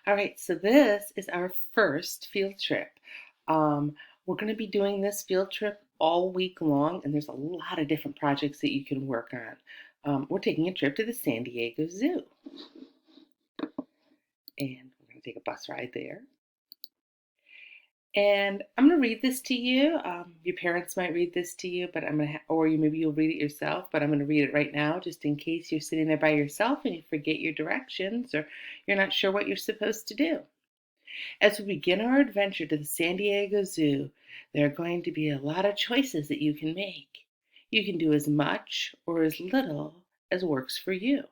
All right, so this is our first field trip. We're going to be doing this field trip all week long, and there's a lot of different projects that you can work on. We're taking a trip to the San Diego Zoo, and we're going to take a bus ride there. And I'm going to read this to you. Your parents might read this to you, but or maybe you'll read it yourself. But I'm going to read it right now, just in case you're sitting there by yourself and you forget your directions or you're not sure what you're supposed to do. As we begin our adventure to the San Diego Zoo, there are going to be a lot of choices that you can make. You can do as much or as little as works for you.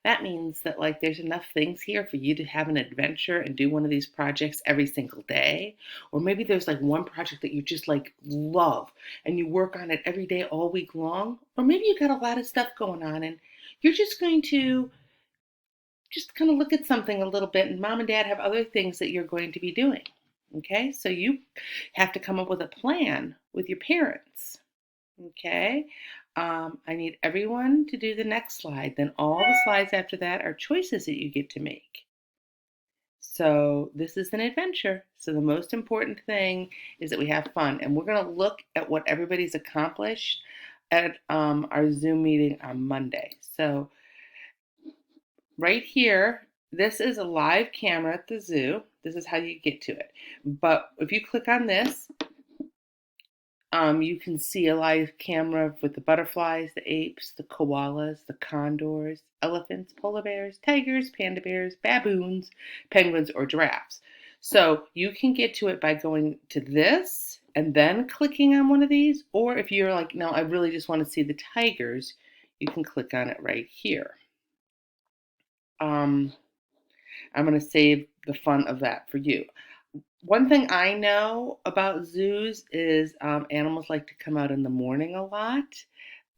That means that there's enough things here for you to have an adventure and do one of these projects every single day. Or maybe there's one project that you just love and you work on it every day all week long. Or maybe you got a lot of stuff going on and you're just going to just kind of look at something a little bit, and mom and dad have other things that you're going to be doing. Okay, so you have to come up with a plan with your parents. Okay, I need everyone to do the next slide. Then all the slides after that are choices that you get to make. So this is an adventure. So the most important thing is that we have fun, and we're going to look at what everybody's accomplished at our Zoom meeting on Monday. So right here, this is a live camera at the zoo. This is how you get to it. But if you click on this, you can see a live camera with the butterflies, the apes, the koalas, the condors, elephants, polar bears, tigers, panda bears, baboons, penguins, or giraffes. So you can get to it by going to this and then clicking on one of these. Or if you're like, no, I really just want to see the tigers, you can click on it right here. I'm going to save the fun of that for you. One thing I know about zoos is animals like to come out in the morning a lot.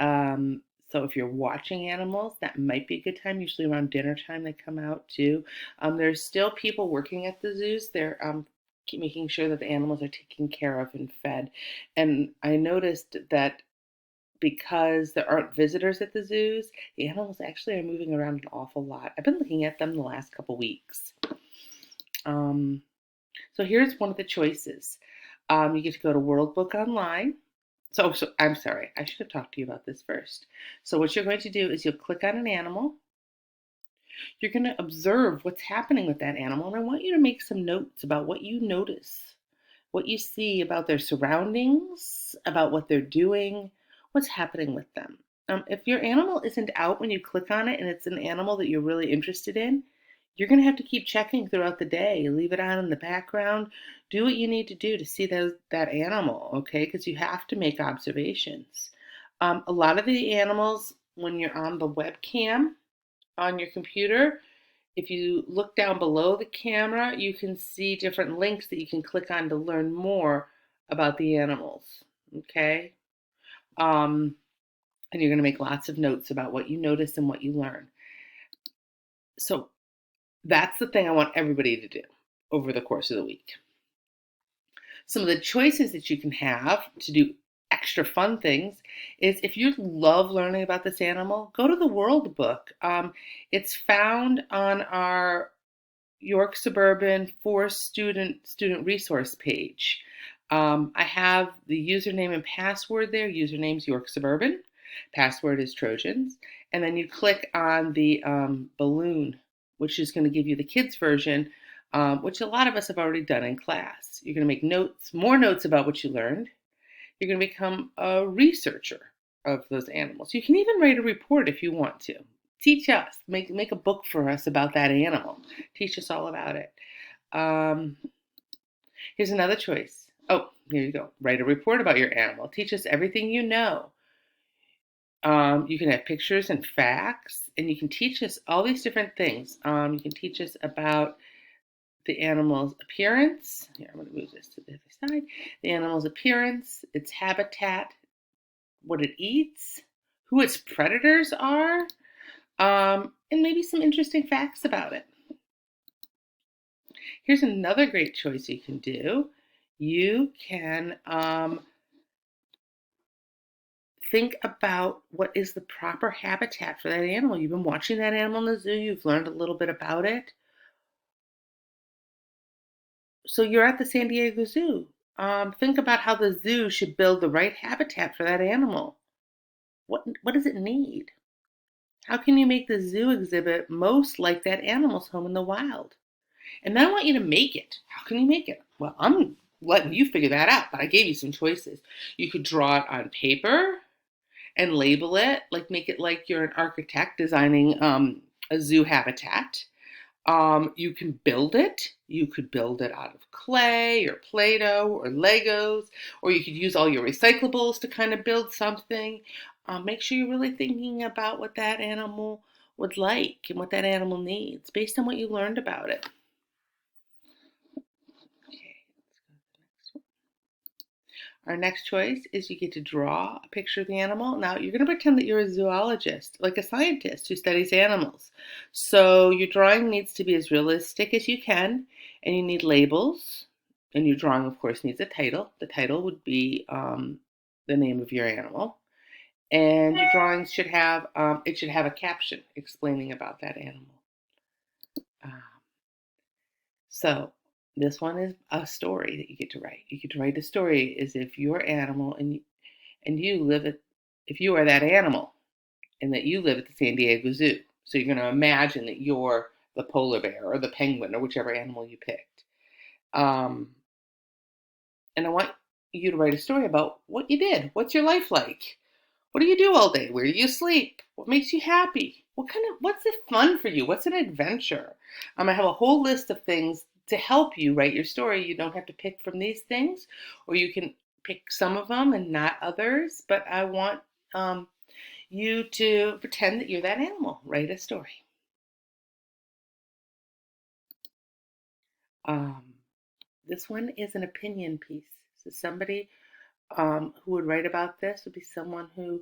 Um, so if you're watching animals, that might be a good time. Usually around dinner time, they come out too. There's still people working at the zoos. They're making sure that the animals are taken care of and fed. And I noticed that because there aren't visitors at the zoos, the animals actually are moving around an awful lot. I've been looking at them the last couple weeks. So here's one of the choices. You get to go to World Book Online. So I'm sorry, I should have talked to you about this first. So what you're going to do is you'll click on an animal. You're going to observe what's happening with that animal, and I want you to make some notes about what you notice, what you see about their surroundings, about what they're doing, what's happening with them. If your animal isn't out when you click on it and it's an animal that you're really interested in, you're going to have to keep checking throughout the day. Leave it on in the background. Do what you need to do to see that animal, okay? Because you have to make observations. A lot of the animals, when you're on the webcam on your computer, if you look down below the camera, you can see different links that you can click on to learn more about the animals, okay? And you're going to make lots of notes about what you notice and what you learn. So that's the thing I want everybody to do over the course of the week. Some of the choices that you can have to do extra fun things is if you love learning about this animal, go to the World Book. It's found on our York Suburban for student resource page. I have the username and password there. Username's York Suburban, password is Trojans, and then you click on the balloon, which is going to give you the kids version, which a lot of us have already done in class. You're going to make notes, more notes about what you learned. You're going to become a researcher of those animals. You can even write a report if you want to. Teach us, make a book for us about that animal. Teach us all about it. Here's another choice. Oh, here you go. Write a report about your animal. Teach us everything you know. You can have pictures and facts, and you can teach us all these different things. You can teach us about the animal's appearance. Here, I'm going to move this to the other side. The animal's appearance, its habitat, what it eats, who its predators are, and maybe some interesting facts about it. Here's another great choice you can do. You can think about what is the proper habitat for that animal. You've been watching that animal in the zoo, you've learned a little bit about it. So you're at the San Diego Zoo. Think about how the zoo should build the right habitat for that animal. What does it need? How can you make the zoo exhibit most like that animal's home in the wild? And then I want you to make it. How can you make it? Well, I'm letting you figure that out, but I gave you some choices. You could draw it on paper and label it, like make it like you're an architect designing a zoo habitat. You can build it. You could build it out of clay or Play-Doh or Legos, or you could use all your recyclables to kind of build something. Make sure you're really thinking about what that animal would like and what that animal needs based on what you learned about it. Okay, let's go to the next one. Our next choice is you get to draw a picture of the animal. Now, you're going to pretend that you're a zoologist, like a scientist who studies animals. So your drawing needs to be as realistic as you can, and you need labels. And your drawing, of course, needs a title. The title would be the name of your animal. And your drawings should have, it should have a caption explaining about that animal. Um, So this one is a story that you get to write. You get to write a story as if your animal and you live at if you are that animal and that you live at the San Diego Zoo. So you're going to imagine that you're the polar bear or the penguin or whichever animal you picked. Um, and I want you to write a story about what you did. What's your life like? What do you do all day? Where do you sleep? What makes you happy? What's it fun for you? What's an adventure? I have a whole list of things to help you write your story. You don't have to pick from these things, or you can pick some of them and not others. But I want you to pretend that you're that animal. Write a story. Um, this one is an opinion piece. So somebody who would write about this would be someone who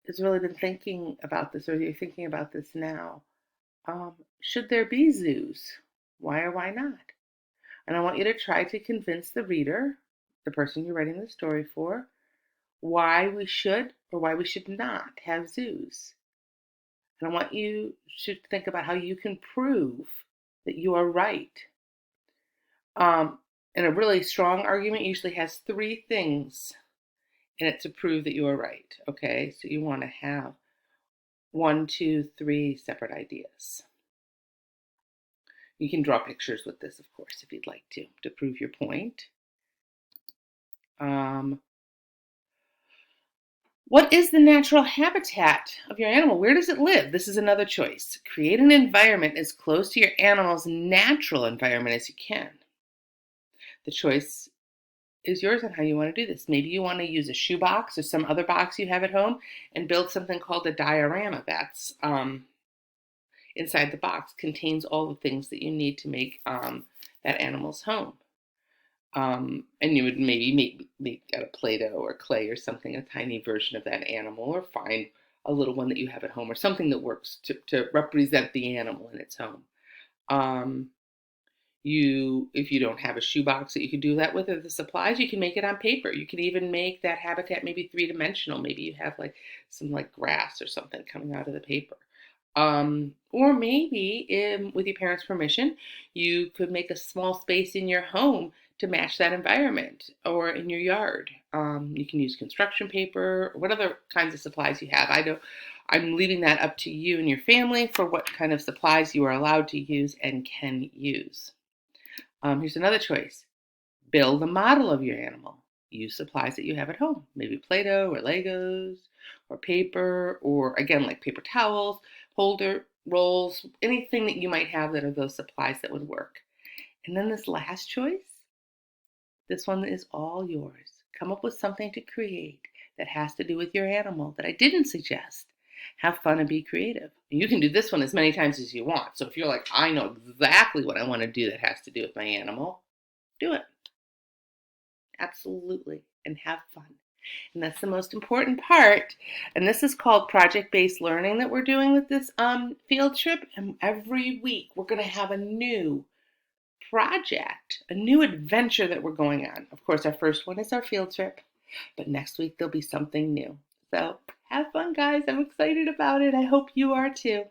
has really been thinking about this, or you're thinking about this now. Should there be zoos? Why or why not? And I want you to try to convince the reader, the person you're writing the story for, why we should or why we should not have zoos. And I want you to think about how you can prove that you are right. And a really strong argument usually has three things in it to prove that you are right. Okay, so you want to have 1, 2, 3 separate ideas. You can draw pictures with this, of course, if you'd like to prove your point. What is the natural habitat of your animal? Where does it live? This is another choice. Create an environment as close to your animal's natural environment as you can. The choice is yours on how you want to do this. Maybe you want to use a shoebox or some other box you have at home and build something called a diorama. That's inside the box, contains all the things that you need to make that animal's home. And you would maybe make out of Play-Doh or clay or something, a tiny version of that animal, or find a little one that you have at home or something that works to represent the animal in its home. If you don't have a shoebox that you can do that with, or the supplies, you can make it on paper. You can even make that habitat maybe three-dimensional. Maybe you have like some like grass or something coming out of the paper. Or maybe with your parents' permission, you could make a small space in your home to match that environment, or in your yard. You can use construction paper, or what other kinds of supplies you have. I'm leaving that up to you and your family for what kind of supplies you are allowed to use and can use. Here's another choice. Build a model of your animal. Use supplies that you have at home, maybe Play-Doh or Legos or paper, or again, like paper towels, holder, rolls, anything that you might have that are those supplies that would work. And then this last choice, this one is all yours. Come up with something to create that has to do with your animal that I didn't suggest. Have fun and be creative. You can do this one as many times as you want. So if you're like, I know exactly what I want to do that has to do with my animal, do it. Absolutely. And have fun. And that's the most important part. And this is called project-based learning that we're doing with this field trip. And every week we're going to have a new project, a new adventure that we're going on. Of course, our first one is our field trip, but next week there'll be something new. So have fun, guys. I'm excited about it. I hope you are too.